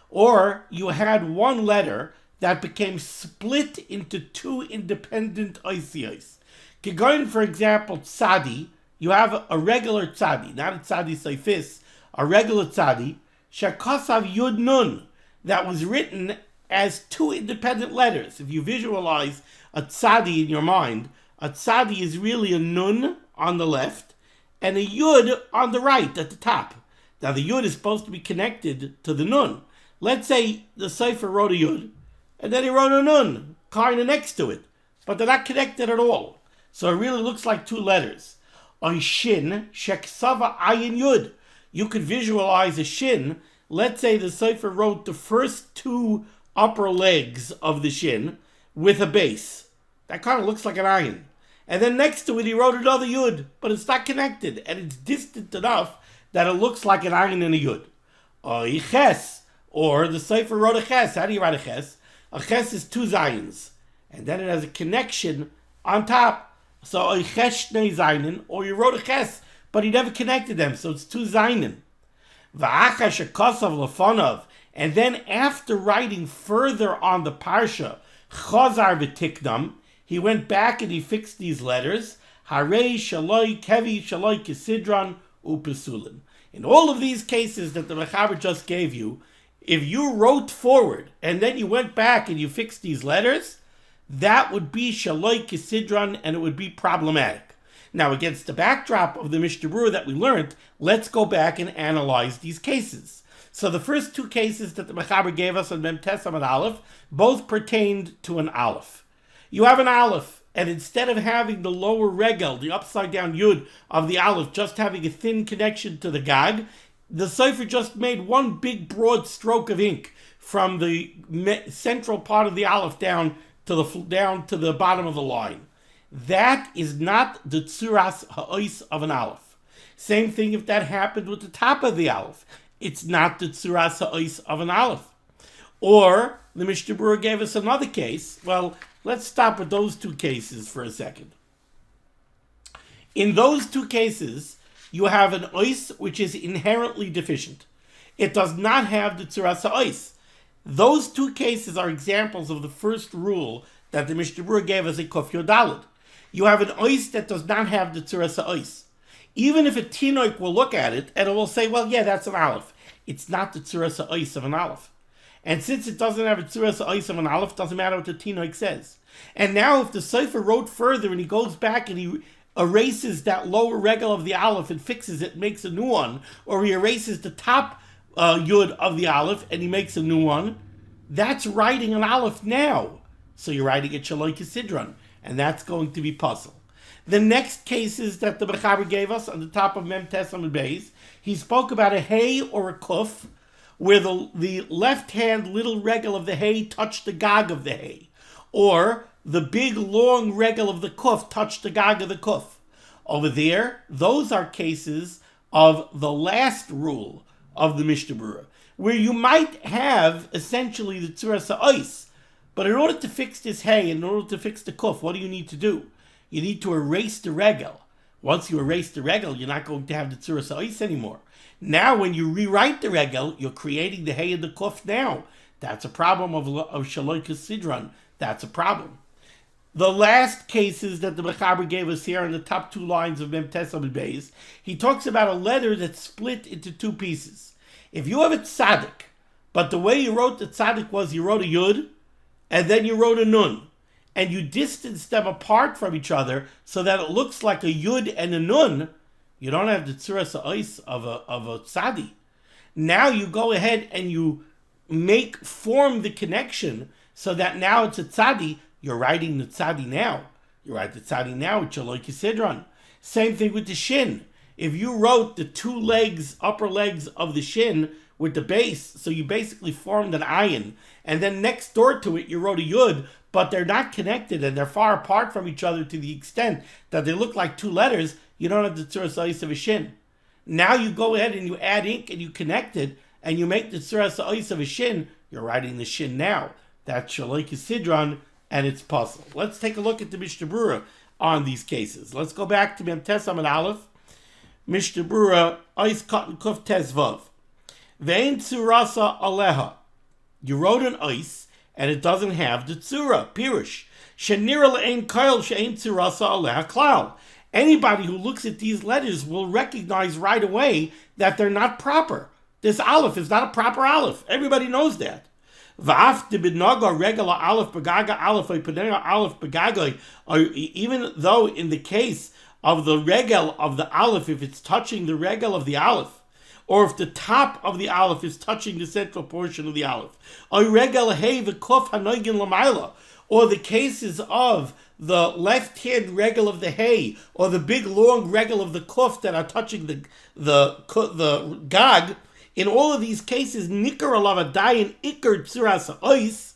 Speaker 1: Or you had one letter that became split into two independent oisios. Kigoin, for example, tzadi. You have a regular tzadi, not a tzadi seifis, a regular tzadi, shekasav yud nun, that was written as two independent letters. If you visualize a tzadi in your mind, a tzadi is really a nun on the left and a yud on the right at the top. Now the yud is supposed to be connected to the nun. Let's say the sefer wrote a yud and then he wrote a nun kind of next to it, but they're not connected at all. So it really looks like two letters. On shin, sheksava ayin yud. You could visualize a shin. Let's say the sefer wrote the first two upper legs of the shin with a base. That kind of looks like an ayin. And then next to it he wrote another yud, but it's not connected, and it's distant enough that it looks like an ayin and a yud. Ches, or the sefer wrote a ches. How do you write a ches? A ches is two zayins, and then it has a connection on top. So a ches shnei zayin, or you wrote a ches, but he never connected them, so it's two zayin. Va'achash shekasav lefonav. And then after writing further on the parsha, chazar v'tikdam, he went back and he fixed these letters. Harei shaloi kevi shaloi kisidran upesulin. In all of these cases that the Mechaber just gave you, if you wrote forward and then you went back and you fixed these letters, that would be shaloi kisidran and it would be problematic. Now, against the backdrop of the Mishnah Berurah that we learned, let's go back and analyze these cases. So the first two cases that the Mechaber gave us on Mem Tes Amud Aleph both pertained to an aleph. You have an aleph, and instead of having the lower regel, the upside down yud of the aleph, just having a thin connection to the gag, the sefer just made one big broad stroke of ink from the central part of the aleph down to the bottom of the line. That is not the tzuras ha'ois of an aleph. Same thing if that happened with the top of the aleph. It's not the tzuras ha'ois of an aleph. Or the Mishnah Berurah gave us another case. Well, let's stop with those two cases for a second. In those two cases, you have an ois which is inherently deficient. It does not have the tzuras ha'ois. Those two cases are examples of the first rule that the Mishnah Berurah gave us a Kof Yodalid. You have an ois that does not have the tzuras ha'ois. Even if a tinoik will look at it and it will say, well, yeah, that's an aleph. It's not the tzuras ha'ois of an aleph. And since it doesn't have a tzuras ha'ois of an aleph, doesn't matter what the tinoik says. And now if the Sefer wrote further and he goes back and he erases that lower regel of the aleph and fixes it, makes a new one, or he erases the top yud of the aleph and he makes a new one, that's writing an aleph now. So you're writing it shaloi kisidron, and that's going to be puzzle. The next cases that the Mechaber gave us on the top of Mem Tes Amud Beis, he spoke about a hay or a kuf, where the left-hand little regel of the hay touched the gag of the hay, or the big long regel of the kuf touched the gag of the kuf. Over there, those are cases of the last rule of the Mishnah Berurah, where you might have essentially the tzuras ha'ois, but in order to fix this hay, in order to fix the kuf, what do you need to do? You need to erase the regel. Once you erase the regel, you're not going to have the tzuras ha'ois anymore. Now, when you rewrite the regel, you're creating the hay and the kuf now. That's a problem of shaloi kisidron. That's a problem. The last cases that the Mechaber gave us here on the top two lines of Mem Tes Amud Beis, he talks about a letter that's split into two pieces. If you have a tzaddik, but the way you wrote the tzaddik was you wrote a yud, and then you wrote a nun, and you distanced them apart from each other so that it looks like a yud and a nun, you don't have the tzuras ha'ois of a tzadi. Now you go ahead and you form the connection so that now it's a tzadi. You're writing the tzadi now. You write the tzadi now with shaloi kisidron. Same thing with the shin. If you wrote the two legs, upper legs of the shin with the base, so you basically formed an ayin, and then next door to it you wrote a yud, but they're not connected and they're far apart from each other to the extent that they look like two letters, you don't have the tzuras ha'ois of a shin. Now you go ahead and you add ink and you connect it and you make the tzuras ha'ois of a shin, you're writing the shin now. That's shaloi kisidron, and it's puzzle. Let's take a look at the Mishnah Berurah on these cases. Let's go back to Mem Tes Amud Aleph. Mishnah Berurah, Ois Katan Kuf Tes Vav. Ve'en tzurasa aleha. You wrote an ois, and it doesn't have the tzura, pirush. Shenira le'ein kail she'ein tzurasa aleha klal. Anybody who looks at these letters will recognize right away that they're not proper. This aleph is not a proper aleph. Everybody knows that. V'af de b'naga regala aleph b'gaga aleph oipanega aleph b'gaga. Even though in the case of the regel of the aleph, if it's touching the regel of the aleph, or if the top of the aleph is touching the central portion of the aleph, or regel hey v'kof hanoigin l'mayla, or the cases of the left-hand regel of the hay, or the big long regel of the kuf that are touching the gag. In all of these cases, nikar alav adayin ikar tzuras ha'ois.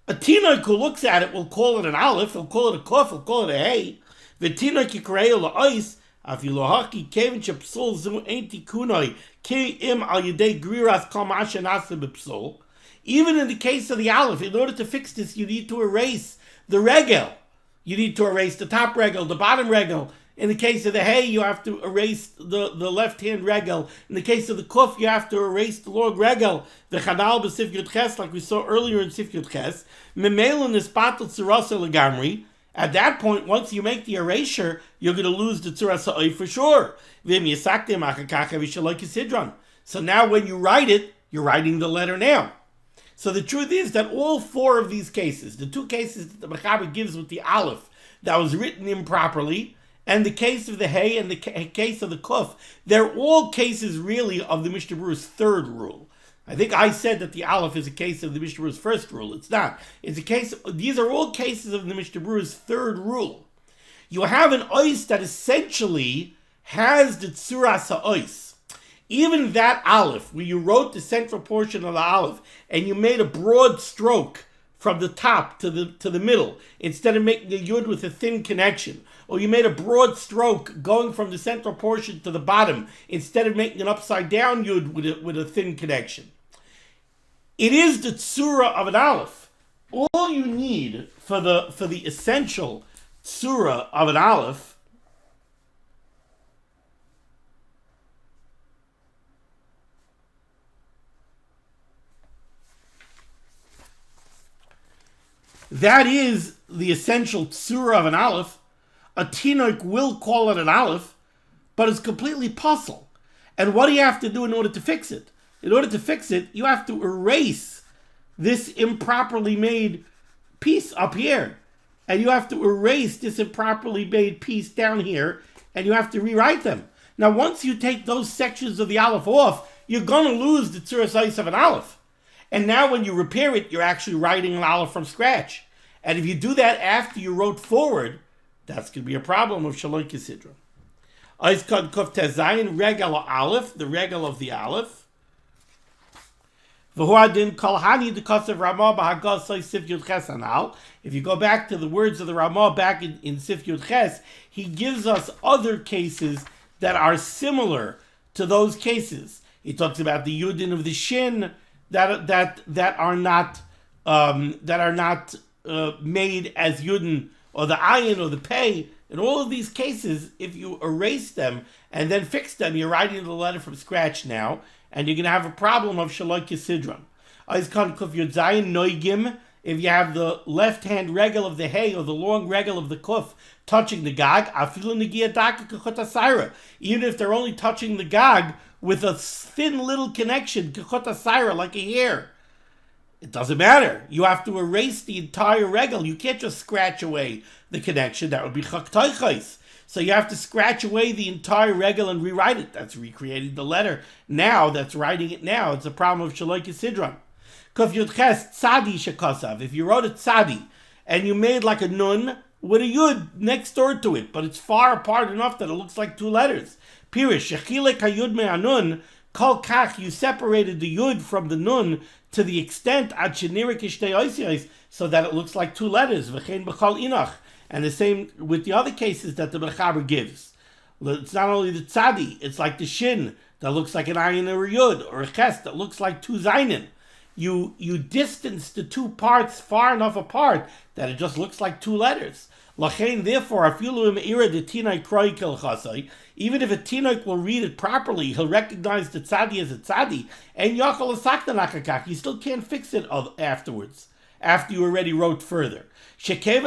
Speaker 1: A tinoik who looks at it will call it an aleph, he'll call it a kuf, he'll call it a hay. V'tinoik yikreu la'ois, afilu haki kevin shepsul zu ein tikunoi ki im al yedei griras kol ma shenase b'psul. Even in the case of the aleph, in order to fix this, you need to erase the regel. You need to erase the top regel, the bottom regel. In the case of the hay, you have to erase the left-hand regel. In the case of the kuf, you have to erase the long regel. The chanal b'sif yud ches, like we saw earlier in sif yud ches. Memelin is batel tzurasa legamri. At that point, once you make the erasure, you're going to lose the tzuras ha'ois for sure. V'im yisaktem achakacha v'shaloi kisidron. So now when you write it, you're writing the letter now. So the truth is that all four of these cases, the two cases that the Mechaber gives with the aleph that was written improperly, and the case of the hay and the case of the kuf, they're all cases really of the Mishnah Berurah's third rule. I think I said that the aleph is a case of the Mishnah Berurah's first rule. It's not. It's a case. These are all cases of the Mishnah Berurah's third rule. You have an ois that essentially has the tzuras ha'ois. Even that aleph, where you wrote the central portion of the aleph, and you made a broad stroke from the top to the middle, instead of making a yud with a thin connection, or you made a broad stroke going from the central portion to the bottom, instead of making an upside down yud with a thin connection. It is the tzura of an aleph. All you need for the essential tzura of an aleph that is the essential tzura of an aleph. A tinoik will call it an aleph, but it's completely puzzle. And what do you have to do in order to fix it? In order to fix it, you have to erase this improperly made piece up here. And you have to erase this improperly made piece down here, and you have to rewrite them. Now, once you take those sections of the aleph off, you're going to lose the tzura size of an aleph. And now when you repair it, you're actually writing an aleph from scratch. And if you do that after you wrote forward, that's going to be a problem of Shaloi Kisidra. Oiskad Kuf Tezayin Regel Aleph, the regel of the aleph. V'huadin Kol Hani the Kosev Ramah B'Hagos Soy Sif Yud Ches Anal. If you go back to the words of the Ramah back in Sif Yud Ches, he gives us other cases that are similar to those cases. He talks about the Yudin of the Shin that are not made as Yudin, or the Ayin or the Pei. In all of these cases, if you erase them and then fix them, you're writing the letter from scratch now, and you're going to have a problem of Shaloi Kisidron. If you have the left-hand regel of the Hey or the long regel of the Kuf touching the Gag, even if they're only touching the Gag with a thin little connection, like a hair, it doesn't matter. You have to erase the entire regel. You can't just scratch away the connection. That would be chak taichais. So you have to scratch away the entire regel and rewrite it. That's recreating the letter now. That's writing it now. It's a problem of Shaloi Kisidron. Kuf Yud Ches Tzadi Shekasav. If you wrote a Tzadi and you made like a Nun with a Yud next door to it, but it's far apart enough that it looks like two letters. Pirish Shechilek HaYud Me'anun Kol Kach. You separated the Yud from the Nun to the extent ad shenirik ishtei oisiyos, so that it looks like two letters. V'chein b'chol inach. And the same with the other cases that the Mechaber gives. It's not only the tzadi, it's like the shin that looks like an ayin or a yud, or a ches that looks like two zainin. You distance the two parts far enough apart that it just looks like two letters. Lachein, therefore, afilu im'ira de tinai kroi kel chasai. Even if a tinoik will read it properly, he'll recognize the tzadi as a tzadi, and yachal asakta nachakach. You still can't fix it afterwards, after you already wrote further. Since to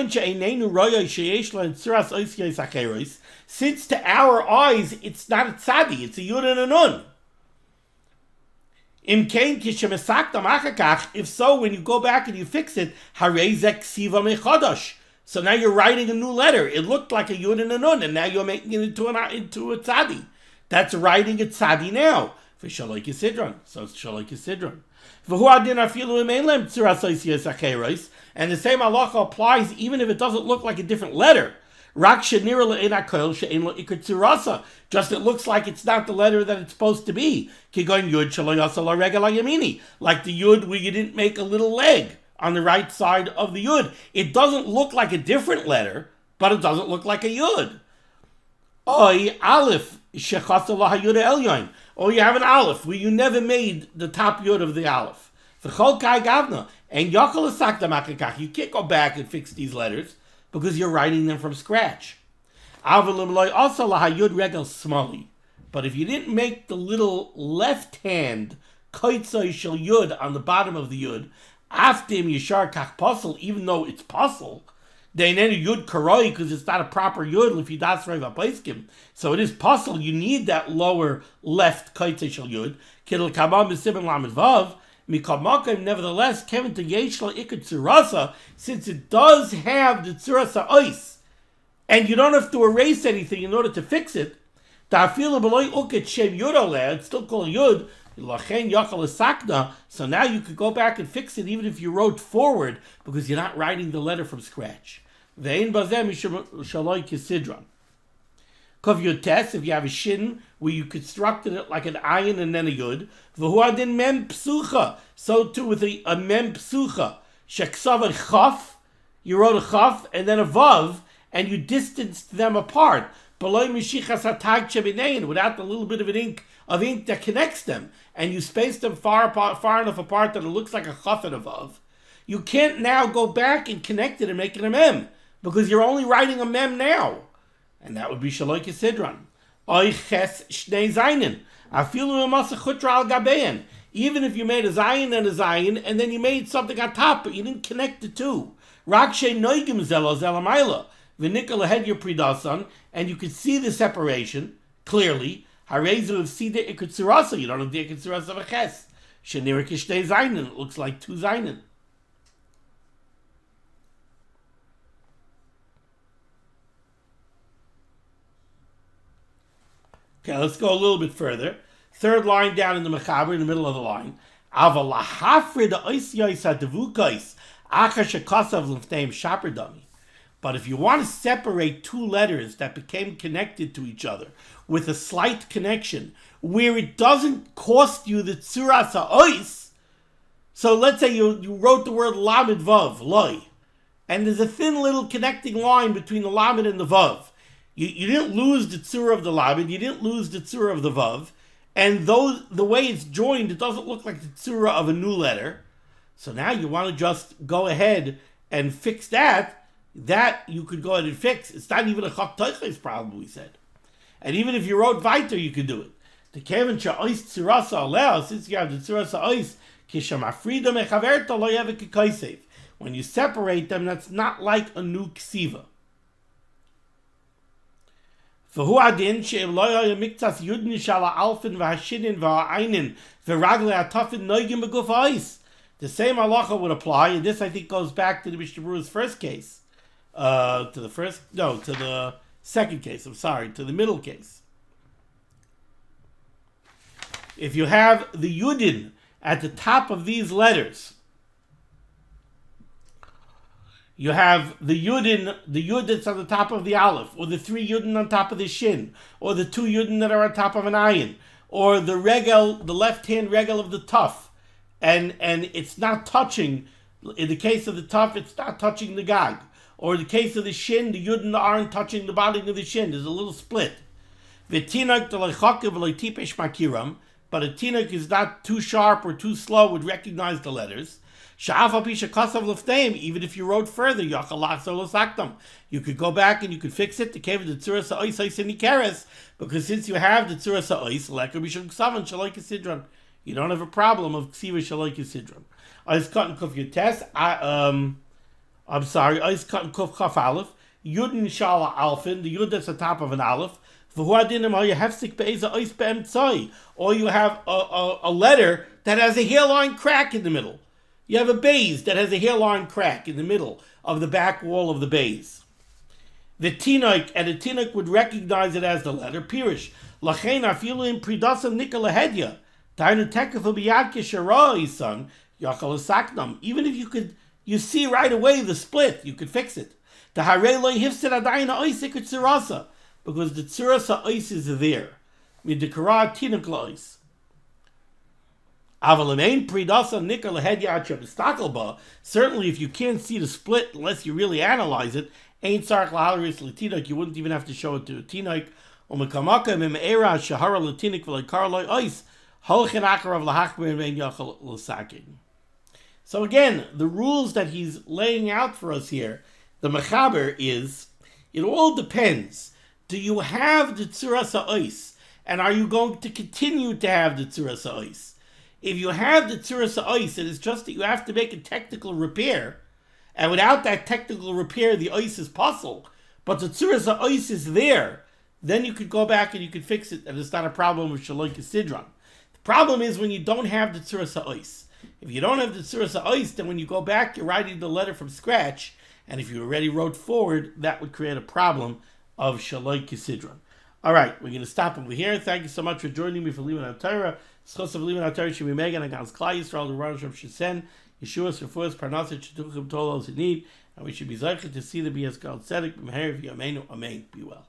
Speaker 1: our eyes it's not a tzadi, it's a yud and a nun. If so, when you go back and you fix it, so now you're writing a new letter. It looked like a yud and a nun, and now you're making it into a tzadi. That's writing a tzadi now. For Shaloi Kisidron, so it's Shaloi Kisidron. And the same halacha applies even if it doesn't look like a different letter. Just it looks like it's not the letter that it's supposed to be. Like the yud where you didn't make a little leg on the right side of the yud. It doesn't look like a different letter, but it doesn't look like a yud. Or you have an aleph where you never made the top yud of the aleph. And you can't go back and fix these letters because you're writing them from scratch. But if you didn't make the little left hand koitzai shel yud on the bottom of the yud, aftim yishar kach pasel, even though it's pasel, they ain't yud karoi because it's not a proper yud if you das reva paiskim. So it is pasel. You need that lower left koitzai shel yud. Kidel kamam b'simen lamed vav. Nevertheless, Kevin to Yeshla Ikad Tzurasa, since it does have the Tzurasa ice, and you don't have to erase anything in order to fix it, it's still called Yud, so now you could go back and fix it even if you wrote forward, because you're not writing the letter from scratch. If you have a shin where you constructed it like an ayin and then a yud. V'hu adin mem psucha. So too with a mem psucha. Sheksav a chaf, you wrote a chaf, and then a vav, and you distanced them apart. Below mishichas hatag shebinein, without the little bit of ink that connects them, and you spaced them far enough apart that it looks like a chaf and a vav. You can't now go back and connect it and make it a mem, because you're only writing a mem now. And that would be Shaloi Kesidron. Oy ches shnei zayin. Afilu emasa chutra al gabein. Even if you made a zayin and a zayin, and then you made something on top, but you didn't connect the two. Rak she noigim zelo zelamayla. V'nikol ahead your pridasan, and you could see the separation clearly. Harezu of sida ikutzurasa. You don't have the ikutzurasa of a ches. Shenira kishnei zayin. It looks like two zayin. Okay, let's go a little bit further. Third line down in the mechaber, in the middle of the line. But if you want to separate two letters that became connected to each other with a slight connection, where it doesn't cost you the tzuras ha'ois, so let's say you wrote the word lamed vav, loy, and there's a thin little connecting line between the lamed and the vav. You didn't lose the tzura of the lamed, you didn't lose the tzura of the vav, and the way it's joined, it doesn't look like the tzura of a new letter. So now you want to just go ahead and fix that you could go ahead and fix. It's not even a chak toiches problem, we said. And even if you wrote weiter, you could do it. The kevin sha'ois tzurasa aleo, since you have the tzurasa ois, kishamafrida mechaverta lo yevek kikaisev. When you separate them, that's not like a new ksiva. V'hu adin she'em lo yoy miktas yudin shala alfin v'hashinin v'ha'ainin v'ragle atafin noigim beguf ha'is. The same halacha would apply, and this I think goes back to the Mishnah Berurah's first case. To the second case, to the middle case. If you have the yudin at the top of these letters, you have the yud that's on the top of the aleph, or the three yudin on top of the shin, or the two yudin that are on top of an ayin, or the regel, the left-hand regel of the tuf, and it's not touching, in the case of the tuf, it's not touching the gag, or in the case of the shin, the yudin aren't touching the bottom of the shin, there's a little split. V'tinok d'leichakev v'leitipesh makiram, but a tinok is not too sharp or too slow, would recognize the letters. Even if you wrote further, you could go back and you could fix it. Because since you have the tzura, you don't have a problem of ksiva shaloi kisidron. Ice cut and kuf yotes. I'm sorry. Ice cut and kuf chaf aleph. Yudin shala alfin. The yud that's the top of an aleph. Or you have a letter that has a hairline crack in the middle. You have a base that has a hairline crack in the middle of the back wall of the base. The tinoik, and the tinoik would recognize it as the letter pirish. Lachein afilu in pridasam nikolahedya. Tainu tekafu biyad kisharoi son yakal saknam. Even if you see right away the split, you could fix it. The hareloi hifsid adayna oisik tzurasa, because the tzurasa ois is there. With the kara tinoik lois. Certainly, if you can't see the split unless you really analyze it, you wouldn't even have to show it to a tinoik. So again, the rules that he's laying out for us here, the mechaber is, it all depends. Do you have the tzuras ha'ois, and are you going to continue to have the tzuras ha'ois? If you have the tzuras ha'ois, it is just that you have to make a technical repair, and without that technical repair, the ois is puzzle, but the tzuras ha'ois is there, then you could go back and you could fix it, and it's not a problem with shaloi kisidron. The problem is when you don't have the tzuras ha'ois. If you don't have the tzuras ha'ois, then when you go back, you're writing the letter from scratch, and if you already wrote forward, that would create a problem of shaloi kisidron. All right, we're going to stop over here. Thank you so much for joining me for Liman HaTorah. Schos of Liman HaTorah should be Megan against Klal Yisrael, the Rosh Hashanah, Yeshua's Refuah's Parnasset Shituchim Tolos in need, and we should be zeichet to see the BS God Tzedek B'meher V'Yameinu Amen. Be well.